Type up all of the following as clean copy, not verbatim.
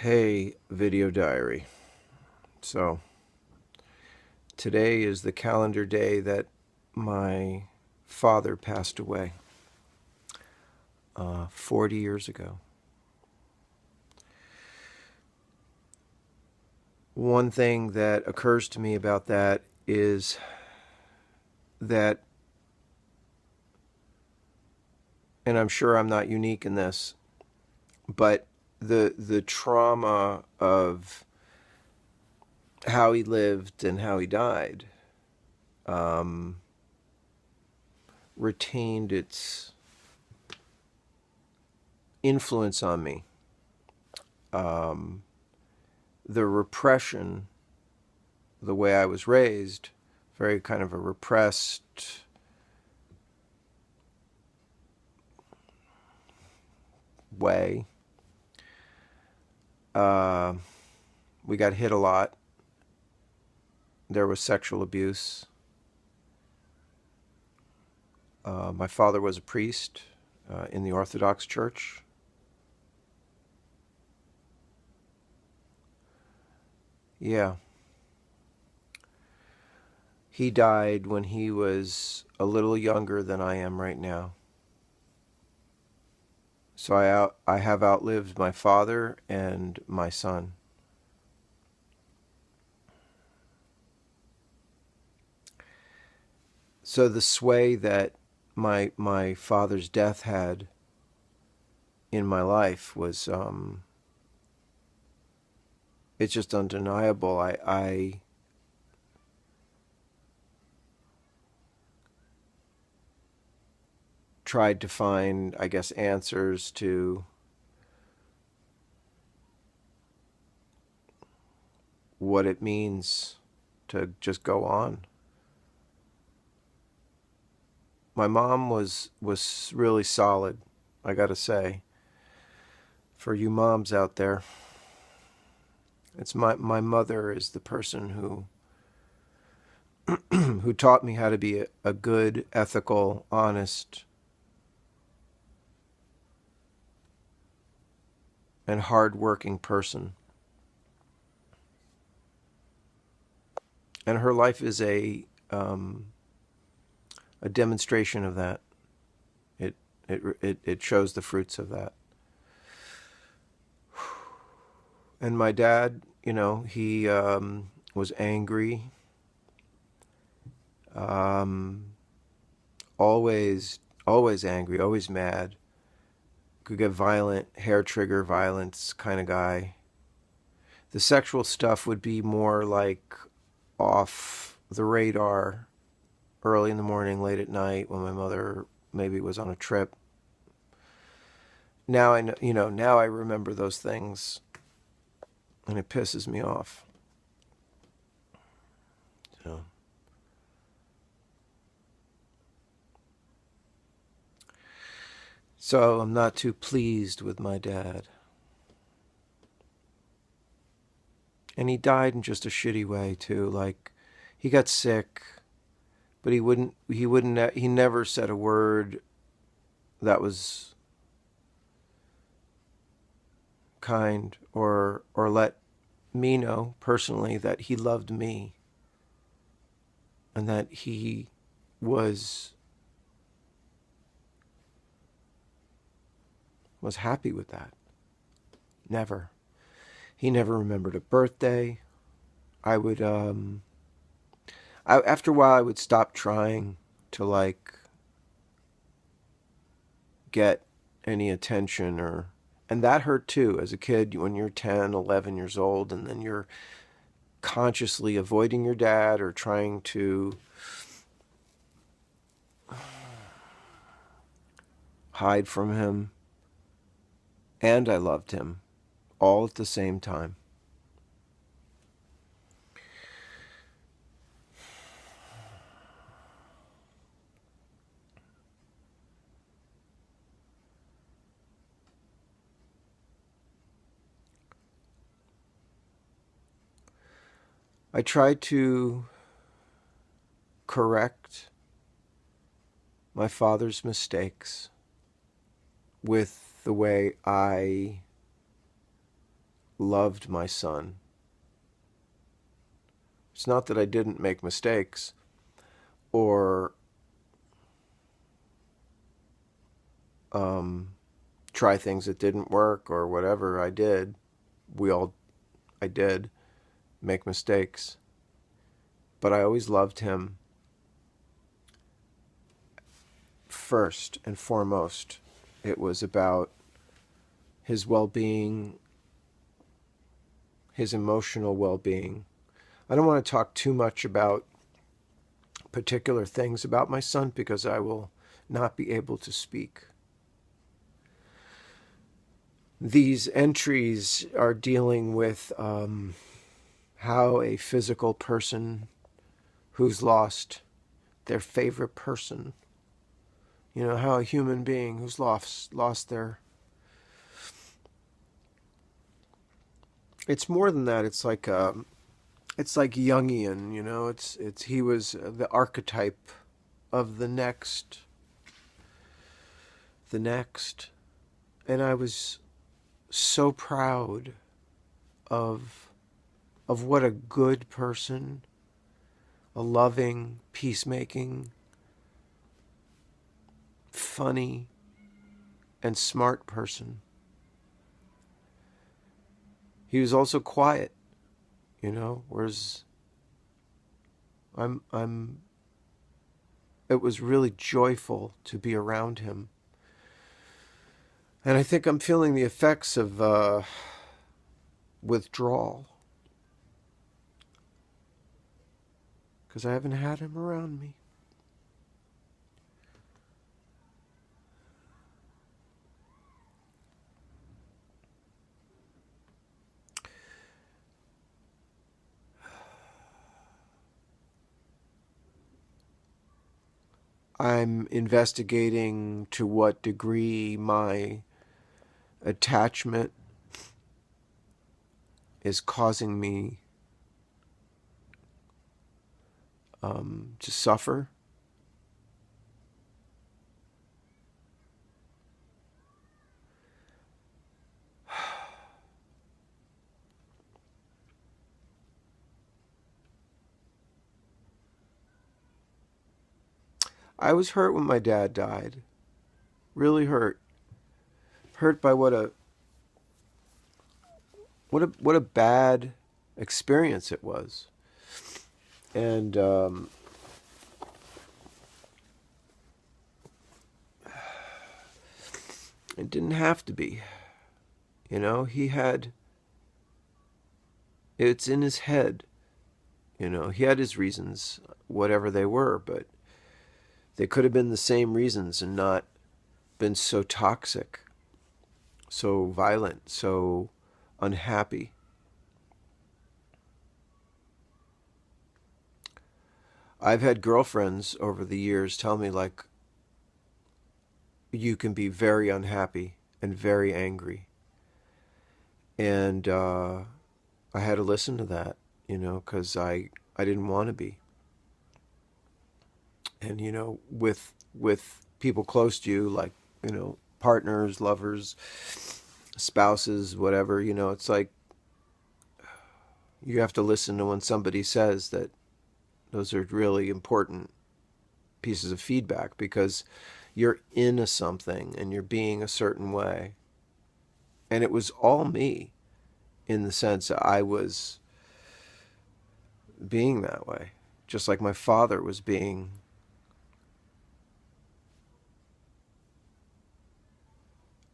Hey, video diary. So, today is the calendar day that my father passed away 40 years ago. One thing that occurs to me about that is that, and I'm sure I'm not unique in this, but the trauma of how he lived and how he died um, retained its influence on me. Um, the repression, the way I was raised, very kind of a repressed, way. Uh, we got hit a lot. There was sexual abuse. My father was a priest in the Orthodox Church. Yeah. He died when he was a little younger than I am right now. So I have outlived my father and my son. So the sway that my father's death had in my life was it's just undeniable. I tried to find, I guess, answers to what it means to just go on. My mom was really solid, I gotta say. For you moms out there, it's my mother is the person who who taught me how to be a good, ethical, honest, and hard-working person. And her life is a demonstration of that. It shows the fruits of that. And my dad, he was angry, um, always angry, always mad. Could get violent, hair trigger violence kind of guy. The sexual stuff would be more like off the radar, early in the morning, late at night, when my mother maybe was on a trip. Now I know, now I remember those things, and it pisses me off. So, so I'm not too pleased with my dad. And he died in just a shitty way too. Like, he got sick, but he never said a word that was kind, or let me know personally that he loved me and that he was happy with that. Never. He never remembered a birthday. I would after a while I would stop trying to like get any attention, or and that hurt too as a kid when you're 10, 11 years old, and then you're consciously avoiding your dad or trying to hide from him. And I loved him all at the same time. I tried to correct my father's mistakes with the way I loved my son. It's not that I didn't make mistakes or try things that didn't work or whatever. I did. I did make mistakes. But I always loved him first and foremost. It was about his well-being, his emotional well-being. I don't want to talk too much about particular things about my son because I will not be able to speak. These entries are dealing with how a physical person who's lost their favorite person, how a human being who's lost their... It's more than that. It's like Jungian, it's he was the archetype of the next, and I was so proud of what a good person, a loving, peacemaking, funny, and smart person. He was also quiet, whereas it was really joyful to be around him. And I think I'm feeling the effects of withdrawal because I haven't had him around me. I'm investigating to what degree my attachment is causing me to suffer. I was hurt when my dad died. Really hurt. Hurt by what a bad experience it was. And it didn't have to be. It's in his head. He had his reasons, whatever they were, but they could have been the same reasons and not been so toxic, so violent, so unhappy. I've had girlfriends over the years tell me, like, you can be very unhappy and very angry. And I had to listen to that, because I didn't want to be. And, with people close to you, like, partners, lovers, spouses, whatever, it's like you have to listen to when somebody says that. Those are really important pieces of feedback because you're into something and you're being a certain way. And it was all me in the sense that I was being that way, just like my father was being.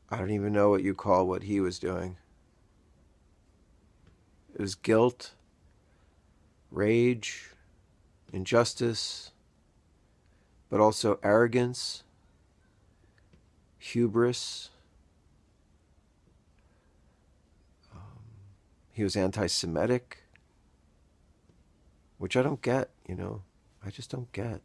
I don't even know what you call what he was doing. It was guilt, rage, injustice, but also arrogance, hubris. He was anti-Semitic, which I don't get, I just don't get.